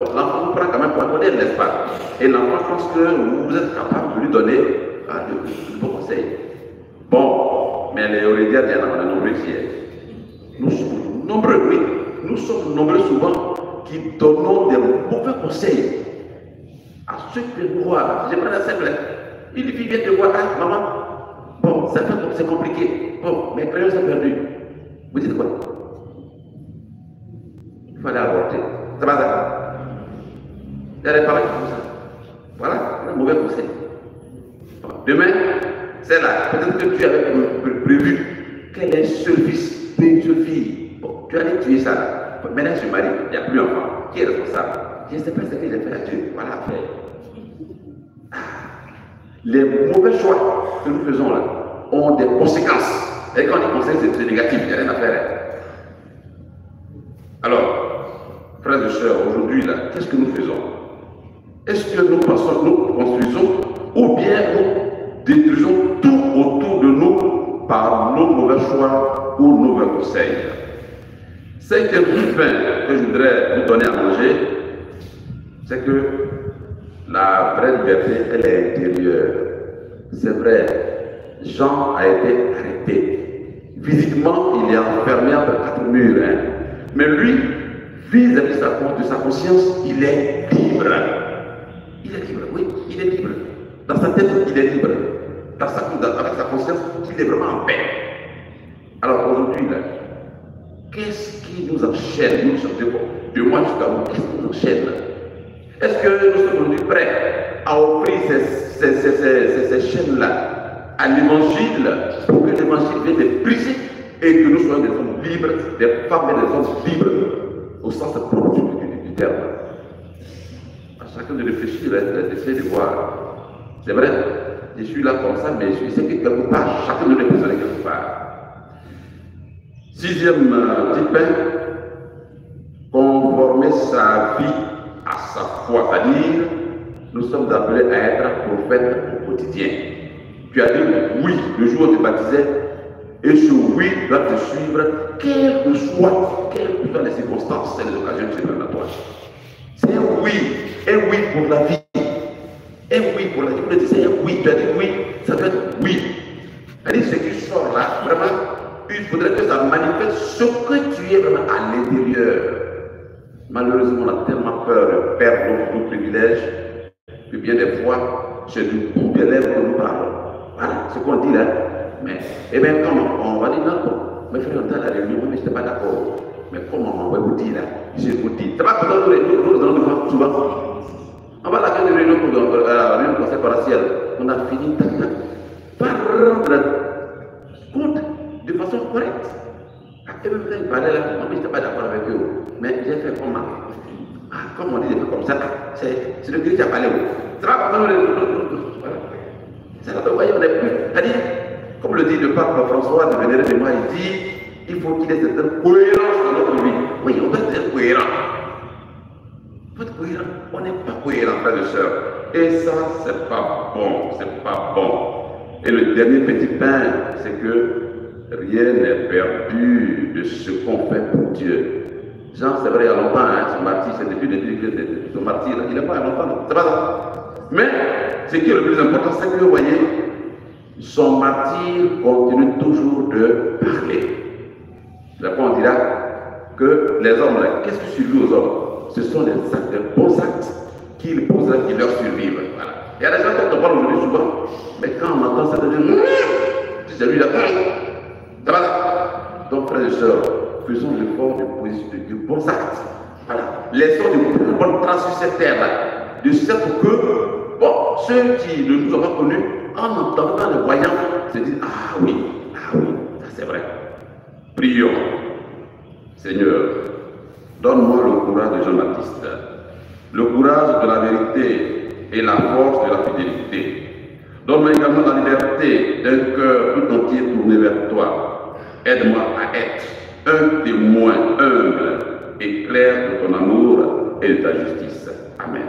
l'enfant vous prend quand même pour un modèle, n'est-ce pas? Et l'enfant pense que vous êtes capable de lui donner de bons conseils. Bon, mais les Auréliens, il y en a nombreux ici. Nous sommes nombreux, oui. Nous sommes nombreux souvent qui donnons des mauvais conseils à ceux qui nous voient. Je prends la simple. Une fille vient te voir, ah, maman, bon, ça fait comme c'est compliqué. Bon, mes crayons sont perdus. Vous dites quoi? Il fallait avorter. Ça va ça? Il y a des parents qui font ça. Voilà, un mauvais conseil. Demain, c'est là. Peut-être que tu avais prévu qu'elle est seule fils, une seule fille. Bon, tu allais tuer ça là. Maintenant, je suis marié, il n'y a plus d'enfant. Qui est responsable? Je ne sais pas ce que j'ai fait à Dieu. Voilà, après. Les mauvais choix que nous faisons là ont des conséquences. Et quand les conséquences, c'est négatif, il n'y a rien à faire. Alors, frères et sœurs, aujourd'hui, là, qu'est-ce que nous faisons? Est-ce que nous pensons, nous construisons, ou bien nous détruisons tout autour de nous par nos mauvais choix ou nos mauvais conseils? Cinquième pain que je voudrais vous donner à manger, c'est que la vraie liberté, elle est intérieure. C'est vrai, Jean a été arrêté. Physiquement, il est enfermé entre quatre murs. Hein. Mais lui, vis-à-vis de sa conscience, il est libre. Il est libre, oui, il est libre. Dans sa tête, il est libre. Avec sa conscience, il est vraiment en paix. Alors aujourd'hui, là, qu'est-ce qui nous enchaîne? Nous sommes de moi jusqu'à vous, qu'est-ce qui nous enchaîne? Est-ce que nous sommes aujourd'hui prêts à offrir ces chaînes-là à l'évangile pour que l'évangile vienne les briser et que nous soyons des hommes libres, des femmes et des hommes libres au sens propre du terme? À chacun de réfléchir, d'essayer de voir. C'est vrai, je suis là comme ça, mais je sais que quelque part, chacun de représente quelque part. Sixième petit pain, conformer sa vie à sa foi, c'est-à-dire nous sommes appelés à être prophètes au quotidien. Tu as dit oui le jour où tu baptisais, et ce oui doit te suivre, quelles que soient les circonstances et les occasions qui se donnent à toi. C'est un oui pour la vie. Un oui pour la vie. Vous dites un oui, tu as dit oui, ça doit être oui. C'est-à-dire ce qui sort là, vraiment, il faudrait que ça manifeste ce que tu es vraiment à l'intérieur. Malheureusement, on a tellement peur de perdre nos privilèges que bien des fois, c'est du bout des lèvres que nous parlons. Voilà ce qu'on dit là. Mais, et bien, comment on va dire non, mais frère, on est à la réunion, mais je n'étais pas d'accord. Mais comment on va vous dire là? Je vous dis. C'est pas que nous allons souvent. On va à la réunion pour la réunion conseil partiel. On a fini par rendre compte de façon correcte. Et même quand ils parlaient là, moi je n'étais pas d'accord avec eux. Mais j'ai fait comment? Comme on dit des trucs comme ça, c'est le Christ qui a parlé. Ça va pas c'est là que vous voyez, on est plus. C'est-à-dire, comme le dit le pape François de Vénéré de moi, il dit il faut qu'il y ait cette cohérence dans notre vie. Oui, on doit être cohérent. Il faut être cohérent. On n'est pas cohérent, frères et sœurs. Et ça, c'est pas bon. C'est pas bon. Et le dernier petit pain, c'est que rien n'est perdu de ce qu'on fait pour Dieu. Jean, c'est vrai, il y a longtemps, hein, son martyr, c'est depuis son martyr, il n'est pas il y a longtemps, c'est pas ça. Mais ce qui est le plus important, c'est que vous voyez, son martyr continue toujours de parler. Après, on dira que les hommes, qu'est-ce qui survit aux hommes? Ce sont les actes, les bons actes qu'ils posent, qui leur survivent. Voilà. Il y a des gens dont on parle aujourd'hui souvent, mais quand on entend ça, on dit c'est celui-là. Ça va là? Donc, frères et sœurs, faisons l'effort de bons actes. Voilà. Laissons de bonnes traces sur cette terre-là. De sorte que, bon, ceux qui ne nous ont pas connus, en entendant, en les voyant, se disent ah oui, ça c'est vrai. Prions. Seigneur, donne-moi le courage de Jean-Baptiste, le courage de la vérité et la force de la fidélité. Donne-moi également la liberté d'un cœur tout entier tourné vers toi. Aide-moi à être un témoin humble et clair de ton amour et de ta justice. Amen.